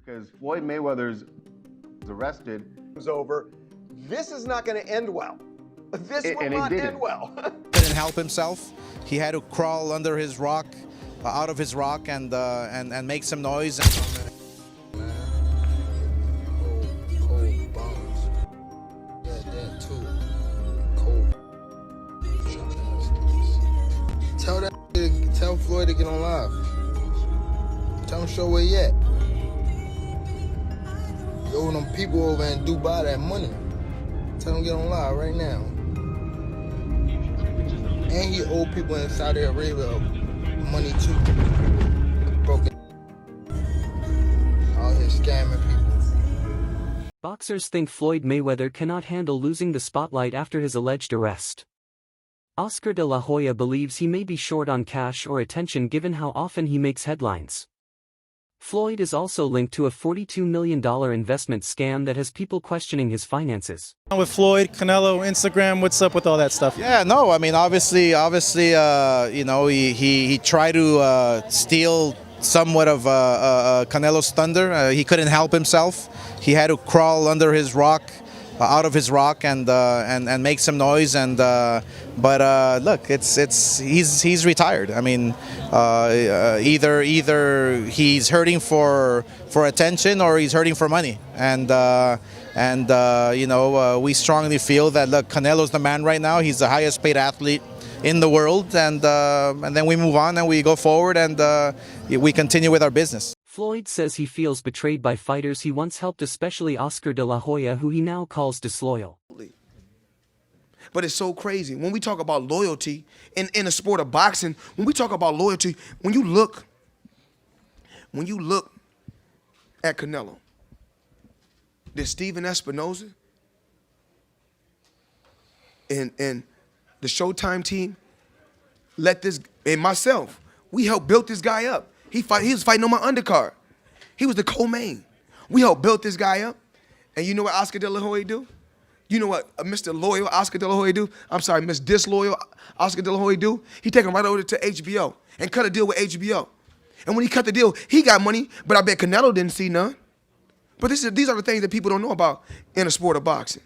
because Floyd Mayweather's arrested. It's over. This is not going to end well. This will not end well. Couldn't help himself. He had to crawl under his rock, out of his rock, and make some noise. Tell Floyd to get on live. Tell him show where he at. You owe them people over in Dubai that money. Tell him get on live right now. And he owe people in Saudi Arabia money too. Broken. Out here scamming people. Boxers think Floyd Mayweather cannot handle losing the spotlight after his alleged arrest. Oscar de la Hoya believes he may be short on cash or attention given how often he makes headlines. Floyd is also linked to a $42 million investment scam that has people questioning his finances. With Floyd, Canelo, Instagram, what's up with all that stuff? Yeah, no, I mean, obviously, you know, he tried to steal somewhat of Canelo's thunder. He couldn't help himself. He had to crawl under his rock, out of his rock, and make some noise. But look, he's retired. I mean, either he's hurting for attention or he's hurting for money. And you know, we strongly feel that look, Canelo's the man right now. He's the highest paid athlete in the world, and then we move on and we go forward and we continue with our business. Floyd says he feels betrayed by fighters he once helped, especially Oscar de la Hoya, who he now calls disloyal. But it's so crazy. When we talk about loyalty in the sport of boxing, when we talk about loyalty, when you look at Canelo, there's Steven Espinoza and the Showtime team let this, and myself, we helped build this guy up. He was fighting on my undercard. He was the co-main. We helped build this guy up. And you know what Oscar de la Hoya do? You know what Mr. Loyal Oscar de la Hoya do? I'm sorry, Miss Disloyal Oscar de la Hoya do? He take him right over to HBO and cut a deal with HBO. And when he cut the deal, he got money, but I bet Canelo didn't see none. But these are the things that people don't know about in the sport of boxing.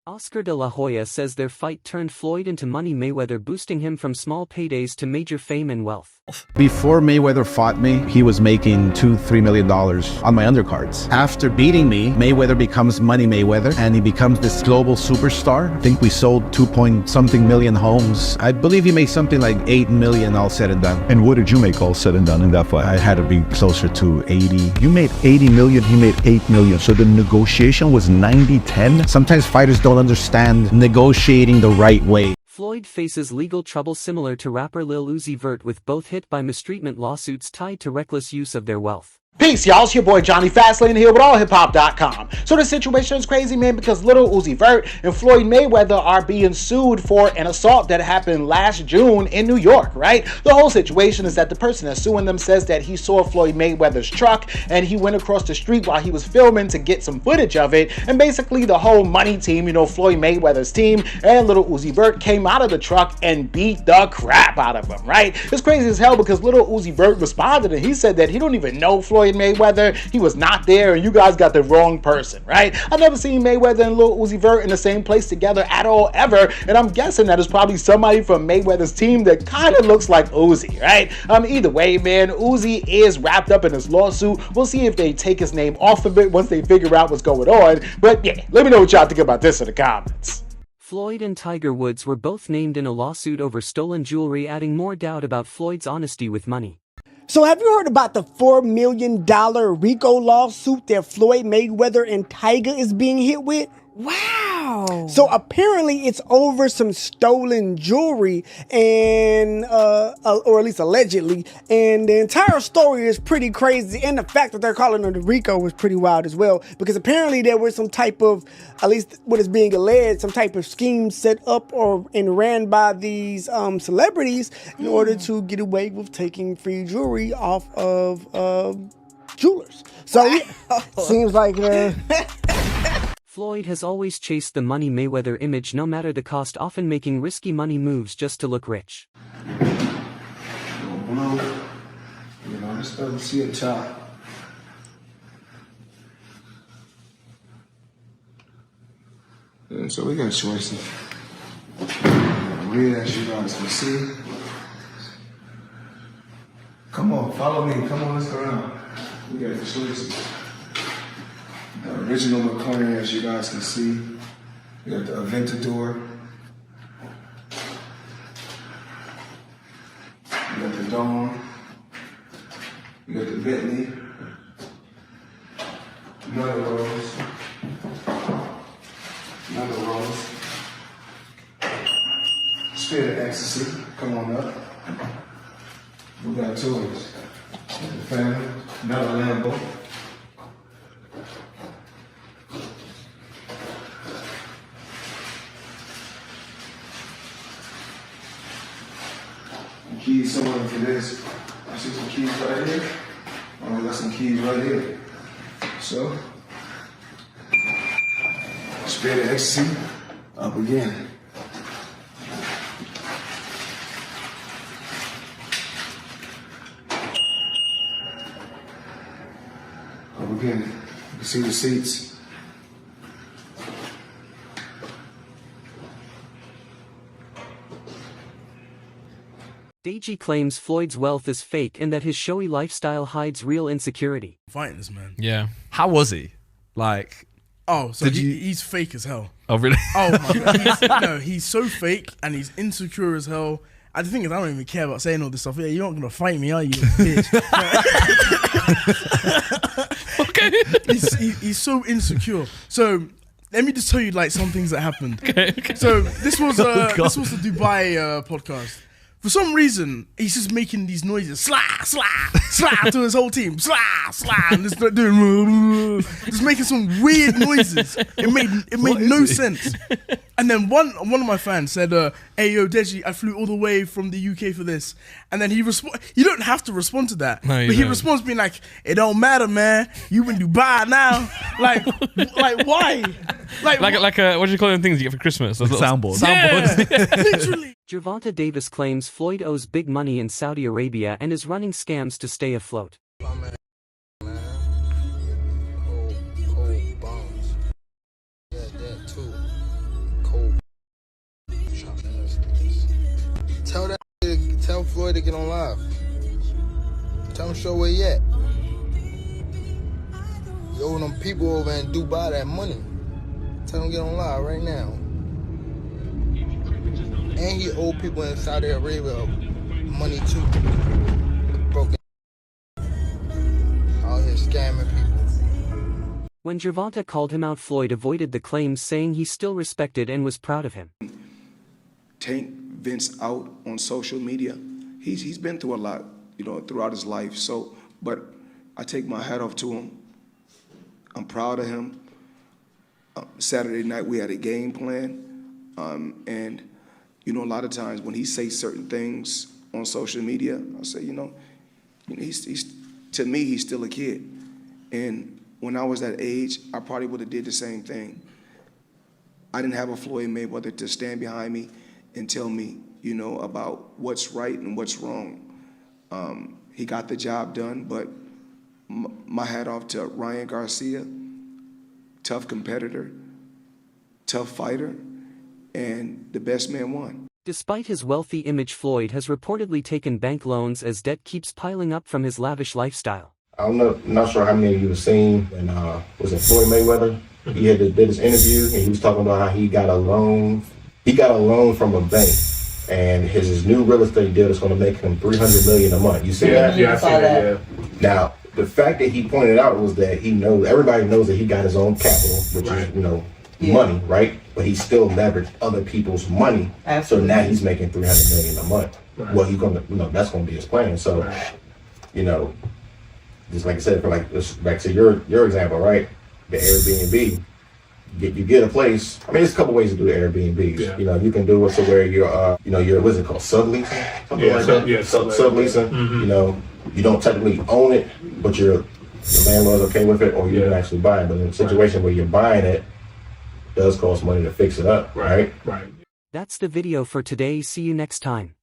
Oscar de la Hoya says their fight turned Floyd into money, Mayweather boosting him from small paydays to major fame and wealth. Before Mayweather fought me, he was making $2-3 million on my undercards. After beating me, Mayweather becomes Money Mayweather, and he becomes this global superstar. I think we sold 2-point-something million homes. I believe he made something like 8 million all said and done. And what did you make all said and done in that fight? I had to be closer to 80. You made 80 million, he made 8 million. So the negotiation was 90-10? Sometimes fighters don't understand negotiating the right way. Floyd faces legal trouble similar to rapper Lil Uzi Vert, with both hit by mistreatment lawsuits tied to reckless use of their wealth. Peace, y'all. It's your boy Johnny Fastlane here with allhiphop.com. So the situation is crazy, man, because Lil Uzi Vert and Floyd Mayweather are being sued for an assault that happened last June in New York, right? The whole situation is that the person that's suing them says that he saw Floyd Mayweather's truck and he went across the street while he was filming to get some footage of it. And basically the whole money team, you know, Floyd Mayweather's team and Lil Uzi Vert came out of the truck and beat the crap out of him, right? It's crazy as hell because Lil Uzi Vert responded and he said that he don't even know Floyd Mayweather, he was not there, and you guys got the wrong person, right? I've never seen Mayweather and Lil Uzi Vert in the same place together at all, ever, and I'm guessing that it's probably somebody from Mayweather's team that kind of looks like Uzi, right? Either way, man, Uzi is wrapped up in this lawsuit. We'll see if they take his name off of it once they figure out what's going on, but yeah, let me know what y'all think about this in the comments. Floyd and Tiger Woods were both named in a lawsuit over stolen jewelry, adding more doubt about Floyd's honesty with money. So have you heard about the $4 million RICO lawsuit that Floyd Mayweather and Tiger is being hit with? Wow. So apparently it's over some stolen jewelry and, or at least allegedly. And the entire story is pretty crazy. And the fact that they're calling it RICO was pretty wild as well. Because apparently there was some type of, at least what is being alleged, some type of scheme set up and ran by these celebrities in order to get away with taking free jewelry off of jewelers. So yeah, seems like... Floyd has always chased the Money Mayweather image no matter the cost, often making risky money moves just to look rich. Blue, you know, this doesn't see a top. And so we got choices. Real as you guys can see. Come on, follow me. Come on, let's go around. We got the choices. The original McLaren, as you guys can see. We got the Aventador. We got the Dawn. We got the Bentley. Another Rose. Another Rose. Spirit of Ecstasy. Come on up. We got toys. The family. Another Lambo. Keys somewhere for this. I see some keys right here. Oh, we got some keys right here. So, Spirit of Ecstasy, up again. Up again. You can see the seats. Deji claims Floyd's wealth is fake and that his showy lifestyle hides real insecurity. Fighting this man. Yeah. How was he? Like, oh, so he's fake as hell. Oh, really? Oh my God. He's so fake and he's insecure as hell. And the thing is, I don't even care about saying all this stuff. Yeah, you're not gonna fight me, are you, bitch? Okay. He's so insecure. So let me just tell you like some things that happened. Okay. So this was the Dubai podcast. For some reason, he's just making these noises, slah, slah, slah, to his whole team, slah, slah, and just doing, just making some weird noises. It made no sense. And then one of my fans said, "Hey yo, Deji, I flew all the way from the UK for this." And then he you don't have to respond to that, but he responds being like, "It don't matter, man. You in Dubai now." Like why? Like what do you call them things you get for Christmas? Those soundboards. Yeah. Literally. Gervonta Davis claims Floyd owes big money in Saudi Arabia and is running scams to stay afloat. Cold bombs. Yeah, that too. Cold. Tell Floyd to get on live. Tell him show where he at. You owe them people over in Dubai that money. Tell him get on live right now. And he owe people in Saudi Arabia money too. Broken. Out here scamming people. When Gervonta called him out, Floyd avoided the claims, saying he still respected and was proud of him. Tank Vince out on social media. He's been through a lot, throughout his life. So, but I take my hat off to him. I'm proud of him. Saturday night we had a game plan, and a lot of times when he says certain things on social media, I say, he's to me he's still a kid, and when I was that age, I probably would have did the same thing. I didn't have a Floyd Mayweather to stand behind me and tell me, about what's right and what's wrong. He got the job done, but my hat off to Ryan Garcia, tough competitor, tough fighter, and the best man won. Despite his wealthy image, Floyd has reportedly taken bank loans as debt keeps piling up from his lavish lifestyle. I'm not sure how many of you have seen, and was it Floyd Mayweather? He did his interview, and he was talking about how he got a loan. He got a loan from a bank, and his new real estate deal is going to make him $300 million a month. You see that? Yeah, I see that. Yeah. Now, the fact that he pointed out was that everybody knows that he got his own capital, which is money, right? But he still leveraged other people's money. Absolutely. So now he's making $300 million a month. Right. Well, he's gonna, that's gonna be his plan. So, just like I said, back to your example, right? The Airbnb, you get a place. I mean, there's a couple ways to do Airbnbs. Yeah. You can do it to where you're what's it called, subleasing, something like that. Yeah, subleasing. Mm-hmm. You don't technically own it, but the landlord's okay with it, or you can actually buy it. But in a situation where you're buying it, does cost money to fix it up, right? Right. That's the video for today. See you next time.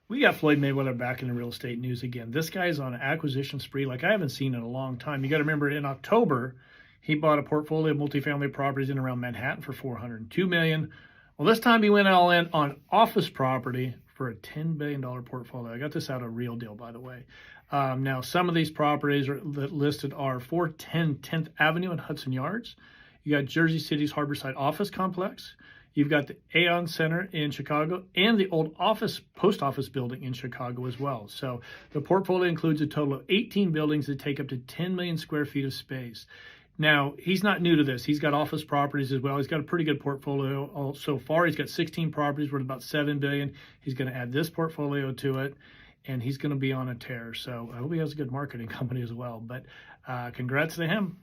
We got Floyd Mayweather back in the real estate news again. This guy's on an acquisition spree like I haven't seen in a long time. You got to remember, in October, He bought a portfolio of multifamily properties in and around Manhattan for $402 million. Well, this time he went all in on office property for a $10 billion portfolio. I got this out of Real Deal, by the way. Now, some of these properties listed are 410 10th Avenue and Hudson Yards. You got Jersey City's Harborside Office Complex. You've got the Aon Center in Chicago and the old post office building in Chicago as well. So the portfolio includes a total of 18 buildings that take up to 10 million square feet of space. Now, he's not new to this. He's got office properties as well. He's got a pretty good portfolio so far. He's got 16 properties worth about $7 billion. He's going to add this portfolio to it, and he's going to be on a tear. So I hope he has a good marketing company as well. But congrats to him.